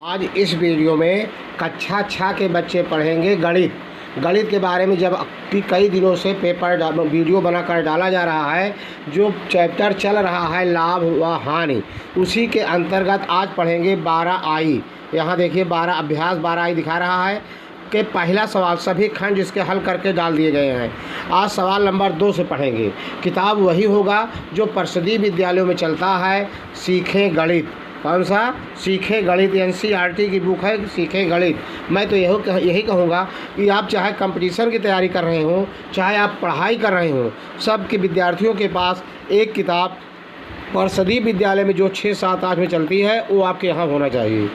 आज इस वीडियो में कक्षा 6 के बच्चे पढ़ेंगे गणित के बारे में। जब कि कई दिनों से वीडियो बनाकर डाला जा रहा है, जो चैप्टर चल रहा है लाभ व हानि, उसी के अंतर्गत आज पढ़ेंगे 12I। यहाँ देखिए 12 अभ्यास 12I दिखा रहा है कि पहला सवाल सभी खंड इसके हल करके डाल दिए गए हैं। आज सवाल नंबर 2 से पढ़ेंगे। किताब वही होगा जो परिषदीय विद्यालयों में चलता है, सीखें गणित। कौन सा? सीखें गणित। NCERT की बुक है सीखें गणित। मैं तो यही कहूँगा कि आप चाहे कंपटीशन की तैयारी कर रहे हो, चाहे आप पढ़ाई कर रहे हो, सब के विद्यार्थियों के पास एक किताब परिषदीय विद्यालय में जो 6, 7, 8 में चलती है वो आपके यहाँ होना चाहिए।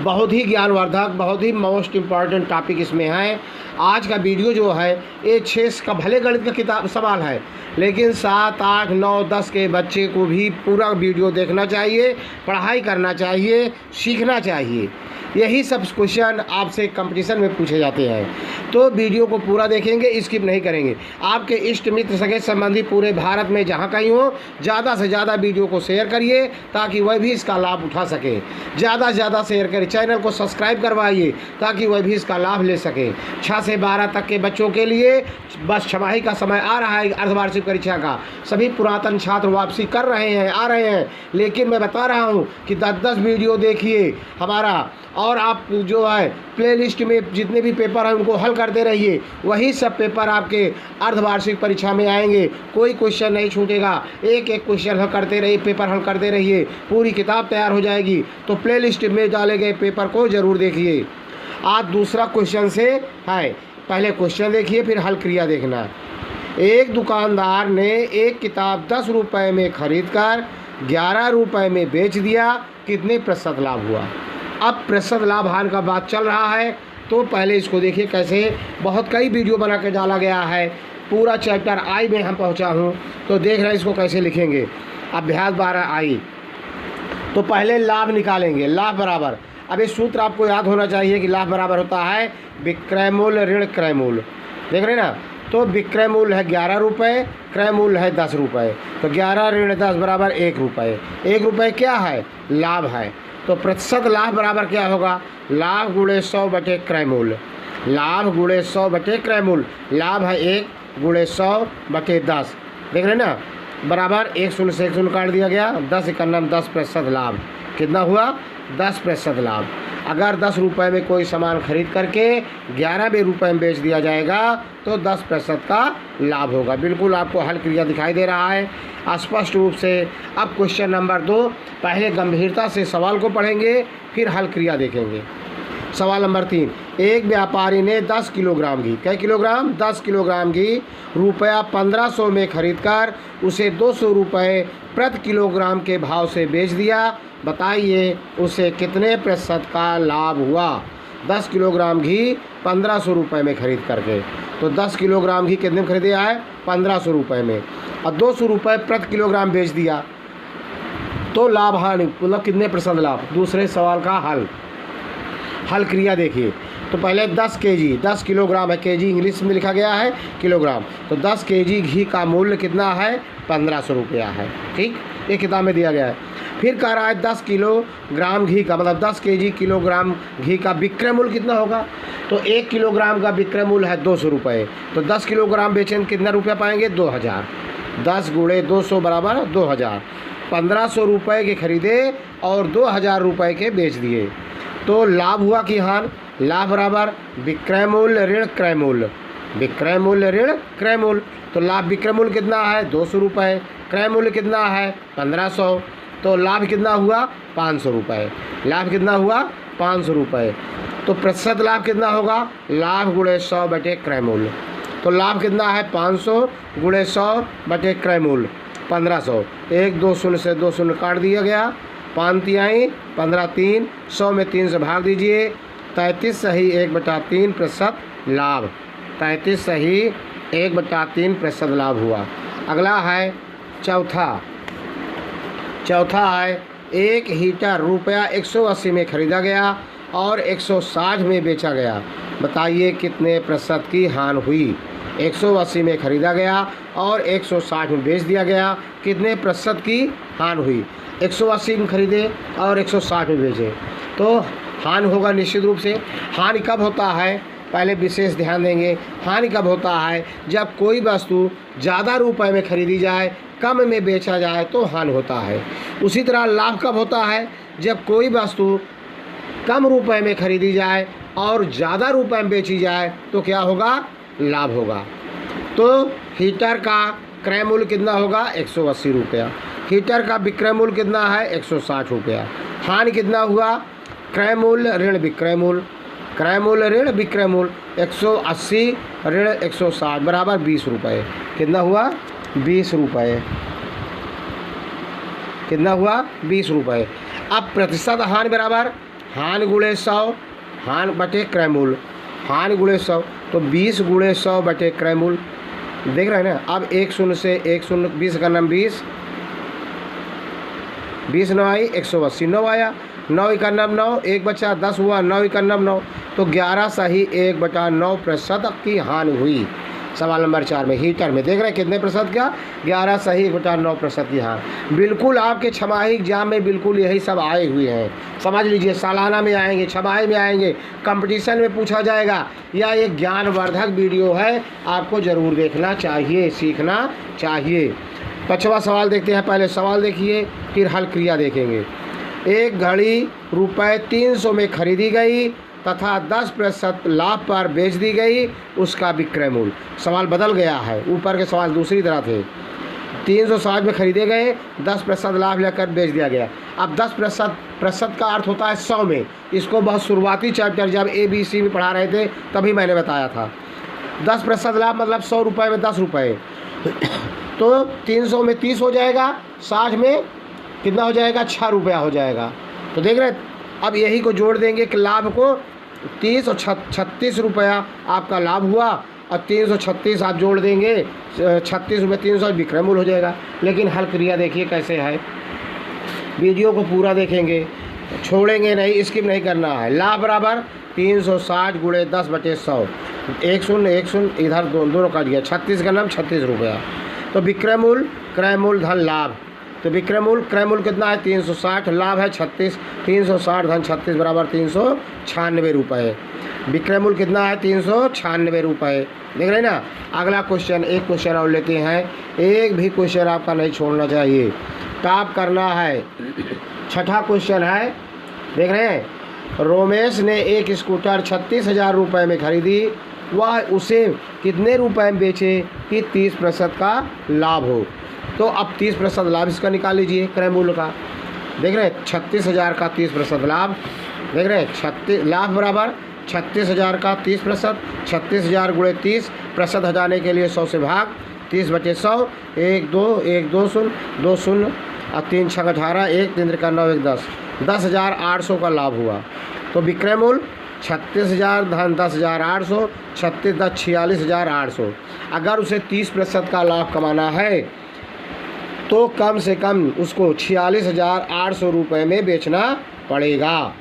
बहुत ही ज्ञानवर्धक, बहुत ही मोस्ट इम्पॉर्टेंट टॉपिक इसमें है। आज का वीडियो जो है ये 6 का भले गणित का किताब सवाल है, लेकिन 7, 8, 9, 10 के बच्चे को भी पूरा वीडियो देखना चाहिए, पढ़ाई करना चाहिए, सीखना चाहिए। यही सब क्वेश्चन आपसे कंपटीशन में पूछे जाते हैं, तो वीडियो को पूरा देखेंगे, स्किप नहीं करेंगे। आपके इष्ट मित्र सगे संबंधी पूरे भारत में जहाँ कहीं हो, ज़्यादा से ज़्यादा वीडियो को शेयर करिए ताकि वह भी इसका लाभ उठा सके। ज़्यादा से ज़्यादा शेयर करिए, चैनल को सब्सक्राइब करवाइए ताकि वह भी इसका लाभ ले सके। 6 से 12 तक के बच्चों के लिए बस छमाही का समय आ रहा है अर्धवार्षिक परीक्षा का। सभी पुरातन छात्र वापसी कर रहे हैं, आ रहे हैं, लेकिन मैं बता रहा हूँ कि 10-10 वीडियो देखिए हमारा, और आप जो है प्लेलिस्ट में जितने भी पेपर हैं उनको हल करते रहिए। वही सब पेपर आपके अर्धवार्षिक परीक्षा में आएंगे, कोई क्वेश्चन नहीं छूटेगा। एक एक क्वेश्चन हल करते रहिए, पेपर हल करते रहिए, पूरी किताब तैयार हो जाएगी। तो प्लेलिस्ट में डाले गए पेपर को ज़रूर देखिए। आज दूसरा क्वेश्चन से है, पहले क्वेश्चन देखिए फिर हल क्रिया देखना। एक दुकानदार ने एक किताब 10 रुपये में खरीद कर 11 रुपये में बेच दिया, कितने प्रतिशत लाभ हुआ? अब प्रतिशत लाभ हानि का बात चल रहा है, तो पहले इसको देखिए कैसे। बहुत कई वीडियो बना के डाला गया है, पूरा चैप्टर I में हम पहुंचा हूं, तो देख रहे हैं इसको कैसे लिखेंगे। अभ्यास 12I। तो पहले लाभ निकालेंगे। लाभ बराबर, अब ये सूत्र आपको याद होना चाहिए कि लाभ बराबर होता है विक्रय मूल्य ऋण क्रय मूल्य। देख रहे हैं ना, तो विक्रय मूल्य है 11 रुपये, क्रय मूल्य है 10 रुपये, तो 11 ऋण 10 बराबर 1 रुपये। 1 रुपये क्या है? लाभ है। तो प्रतिशत लाभ बराबर क्या होगा? लाभ गुणे 100 बटे क्रय मूल्य। लाभ गुणे 100 बटे क्रय मूल्य। लाभ है 1 गुणे 100 बटे 10। देख रहे हैं ना, बराबर 1 शून्य से 1 शून्य काट दिया गया। 10 × 10 प्रतिशत लाभ। कितना हुआ? 10% लाभ। अगर 10 रुपये में कोई सामान खरीद करके 11 रुपये में बेच दिया जाएगा तो 10% का लाभ होगा। बिल्कुल आपको हल क्रिया दिखाई दे रहा है स्पष्ट रूप से। अब क्वेश्चन नंबर 2, पहले गंभीरता से सवाल को पढ़ेंगे फिर हल क्रिया देखेंगे। सवाल नंबर 3, एक व्यापारी ने 10 किलोग्राम घी, क्या किलोग्राम? 10 किलोग्राम घी रुपया 1500 में खरीदकर उसे 200 रुपये प्रति किलोग्राम के भाव से बेच दिया। बताइए उसे कितने प्रतिशत का लाभ हुआ? 10 किलोग्राम घी 1500 रुपये में खरीद करके, तो 10 किलोग्राम घी कितने में खरीदा है? 1500 रुपये में, और 200 रुपये प्रति किलोग्राम बेच दिया, तो लाभ हानि मतलब कितने प्रतिशत लाभ? दूसरे सवाल का हल क्रिया देखिए। तो पहले 10 kg, 10 किलोग्राम है, kg इंग्लिश में लिखा गया है किलोग्राम, तो 10 kg घी का मूल्य कितना है? 1500 रुपया है। ठीक, ये किताब में दिया गया है। फिर कह रहा है 10 किलोग्राम घी का मतलब 10 kg किलोग्राम घी का विक्रय मूल्य कितना होगा? तो 1 किलोग्राम का विक्रय मूल्य है 200 रुपये, तो 10 किलोग्राम बेचेंगे कितना रुपया पाएंगे? 2000। 10 गुणे 200 बराबर 2000। 1500 रुपये के खरीदे और 2000 रुपये के बेच दिए, तो लाभ हुआ कि हानि? लाभ बराबर विक्रय मूल्य ऋण क्रय मूल्य। विक्रय मूल्य ऋण क्रय मूल्य, तो लाभ विक्रय मूल्य कितना है? 200 रुपये, क्रय मूल्य कितना है? 1500, तो लाभ कितना हुआ? 500 रुपये। लाभ कितना हुआ? 500 रुपये। तो प्रतिशत लाभ कितना होगा? लाभ गुणे 100 बटे क्रय मूल्य। तो लाभ कितना है? 500 गुणे 100 बटे क्रय मूल्य 1500। 1 2 शून्य से 2 शून्य काट दिया गया, 5 तिहाई 15 3, 100 में 3 से भाग दीजिए, 33 सही 1/3 प्रतिशत लाभ। 33 सही 1/3 प्रतिशत लाभ हुआ। अगला है चौथा है एक हीटर रुपया 180 में खरीदा गया और 160 में बेचा गया। बताइए कितने प्रतिशत की हानि हुई? 180 में ख़रीदा गया और 160 में बेच दिया गया, कितने प्रतिशत की हानि हुई? 180 में खरीदे और 160 में बेचे तो हानि होगा निश्चित रूप से। हानि कब होता है, पहले विशेष ध्यान देंगे। हानि कब होता है? जब कोई वस्तु ज़्यादा रुपए में खरीदी जाए, कम में बेचा जाए तो हानि होता है। उसी तरह लाभ कब होता है? जब कोई वस्तु कम रुपए में खरीदी जाए और ज़्यादा रुपए में बेची जाए तो क्या होगा? लाभ होगा। तो हीटर का क्रय मूल्य कितना होगा? 180 रुपया। हीटर का विक्रय मूल्य कितना है? 160 रुपया। हानि कितना हुआ? क्रय मूल्य ऋण विक्रय मूल्य, क्रय मूल्य ऋण विक्रय मूल्य 180 ऋण 160 बराबर 20 रुपये। कितना हुआ? 20 रुपये। कितना हुआ? 20 रुपये। अब प्रतिशत हानि बराबर हानि गुणे 100, हानि बटे क्रय मूल्य, हानि गुणे 100 तो 20 गुणे 100 बटे क्रय मूल्य। देख रहे हैं ना। अब 1 शून्य से 1 शून्य 20 का नाम 20, 20 9 आई 180, 9 आया, 9 का नाम 9, 1 बचा 10 हुआ, 9 का नाम 9 तो 11 सही 1/9% की हानि हुई। सवाल नंबर 4 में हीटर में देख रहे हैं कितने प्रतिशत का? 11 सही 1/9% की हानि। बिल्कुल आपके छमाही एग्जाम में बिल्कुल यही सब आए हुए हैं, समझ लीजिए। सालाना में आएंगे, छमाही में आएंगे, कंपटीशन में पूछा जाएगा। यह एक ज्ञानवर्धक वीडियो है, आपको ज़रूर देखना चाहिए, सीखना चाहिए। 5वां सवाल देखते हैं। पहले सवाल देखिए फिर हल क्रिया देखेंगे। एक घड़ी रुपये 300 में खरीदी गई तथा 10% लाभ पर बेच दी गई, उसका विक्रय मूल्य। सवाल बदल गया है, ऊपर के सवाल दूसरी तरह थे। 360 में खरीदे गए, 10% लाभ लेकर बेच दिया गया। अब 10% का अर्थ होता है 100 में। इसको बहुत शुरुआती चैप्टर जब ABC में पढ़ा रहे थे तभी मैंने बताया था। 10% लाभ मतलब 100 रुपये में 10 रुपये तो 300 में 30 हो जाएगा, 60 में कितना हो जाएगा? 6 रुपया हो जाएगा। तो देख रहे अब यही को जोड़ देंगे कि लाभ को 30 और 36 रुपया आपका लाभ हुआ और 336 आप जोड़ देंगे, 36 रुपये 300 विक्रय मूल्य हो जाएगा। लेकिन हल क्रिया देखिए कैसे है, वीडियो को पूरा देखेंगे, छोड़ेंगे नहीं, स्किप नहीं करना है। लाभ बराबर 360 गुणे 10 बटे 100, 1 शून्य 1 शून्य इधर दोनों काट गया, 36 का नाम 36 रुपया। तो विक्रय मूल्य क्रय मूल्य धन लाभ, तो विक्रय मूल्य क्रय मूल्य कितना है? 360, लाभ है 36, 360 धन 36 बराबर 396 रुपये। विक्रय मूल्य कितना है? 396 रुपये। देख रहे हैं ना। अगला क्वेश्चन, एक क्वेश्चन और लेते हैं, एक भी क्वेश्चन आपका नहीं छोड़ना चाहिए, टॉप करना है। 6ठा क्वेश्चन है, देख रहे हैं। रोमेश ने एक स्कूटर 36,000 रुपये में खरीदी, वह उसे कितने रुपए में बेचे कि 30% का लाभ हो? तो अब 30% लाभ इसका निकाल लीजिए क्रय मूल्य का। देख रहे हैं 36,000 का 30% लाभ, देख रहे हैं 36 लाभ बराबर 36,000 का 30%, 36,000 गुणे 30% हटाने के लिए 100 से भाग, 30 बटे 100, 1 2 1 2 शून्य 2 शून्य और 3 6 18, 1 3 का 9 1 10, 10,800 का लाभ हुआ। तो विक्रय मूल्य 36,000 धन 10,800, 36 10 46,800। अगर उसे 30% का लाभ कमाना है तो कम से कम उसको 46,800 रुपये में बेचना पड़ेगा।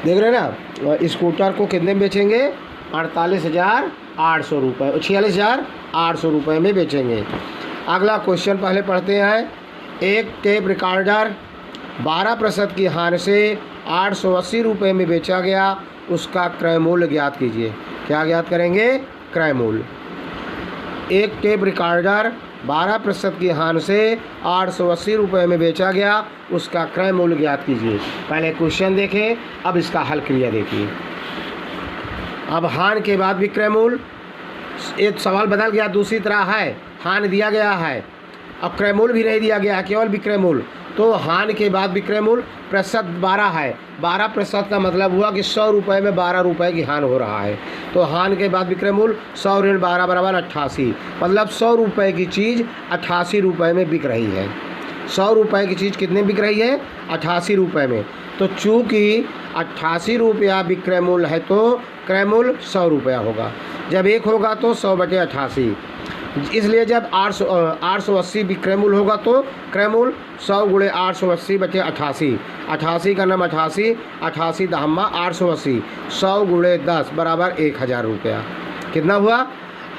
देख रहे हैं ना। स्कूटर को कितने में बेचेंगे? 48,800 रुपये, 46,800 रुपये में बेचेंगे। अगला क्वेश्चन पहले पढ़ते हैं। एक टेप रिकॉर्डर 12% की हानि से 880 रुपये में बेचा गया, उसका क्रय मूल्य ज्ञात कीजिए। क्या ज्ञात करेंगे? क्रय मूल्य। एक टेप रिकॉर्डर 12% की हानि से 880 रुपये में बेचा गया, उसका क्रय मूल्य ज्ञात कीजिए। पहले क्वेश्चन देखें, अब इसका हल क्रिया देखिए। अब हानि के बाद विक्रय मूल्य, एक सवाल बदल गया, दूसरी तरह है। हानि दिया गया है, अब क्रय मूल्य भी नहीं दिया गया है, केवल विक्रय मूल्य। तो हानि के बाद विक्रय मूल्य प्रतिशत 12 है। 12% का मतलब हुआ कि 100 रुपये में 12 रुपये की हानि हो रहा है। तो हानि के बाद विक्रय मूल्य 100 ऋण 12 बराबर 88, मतलब 100 रुपये की चीज़ 88 रुपये में बिक रही है। 100 रुपये की चीज़ कितने बिक रही है? 88 रुपये में। तो चूँकि 88 रुपया विक्रय मूल्य है तो क्रय मूल्य 100 रुपया होगा। जब 1 होगा तो 100 बटे 88, इसलिए जब 880 विक्रय मूल्य होगा तो क्रय मूल्य 100 गुणे 880 बटे 88, 88 का नाम 88, 88 दहम्मा 880, 100 गुणे 10 बराबर 1000 रुपया। कितना हुआ?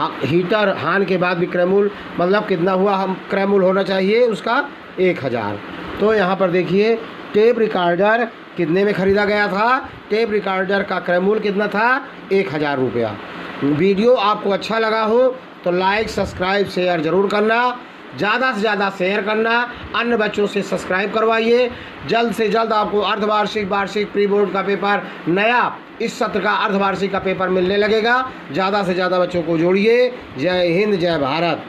हीटर हान के बाद भी क्रैमूल मतलब कितना हुआ, हम क्रैमूल होना चाहिए उसका 1000। तो यहाँ पर देखिए टेप रिकॉर्डर कितने में ख़रीदा गया था, टेप रिकॉर्डर का क्रैमूल कितना था, 1000 रुपया। वीडियो आपको अच्छा लगा हो तो लाइक सब्सक्राइब शेयर ज़रूर करना, ज़्यादा से ज़्यादा शेयर करना, अन्य बच्चों से सब्सक्राइब करवाइए। जल्द से जल्द आपको अर्धवार्षिक वार्षिक प्री बोर्ड का पेपर नया इस सत्र का अर्धवार्षिक का पेपर मिलने लगेगा। ज़्यादा से ज़्यादा बच्चों को जोड़िए। जय हिंद जय भारत।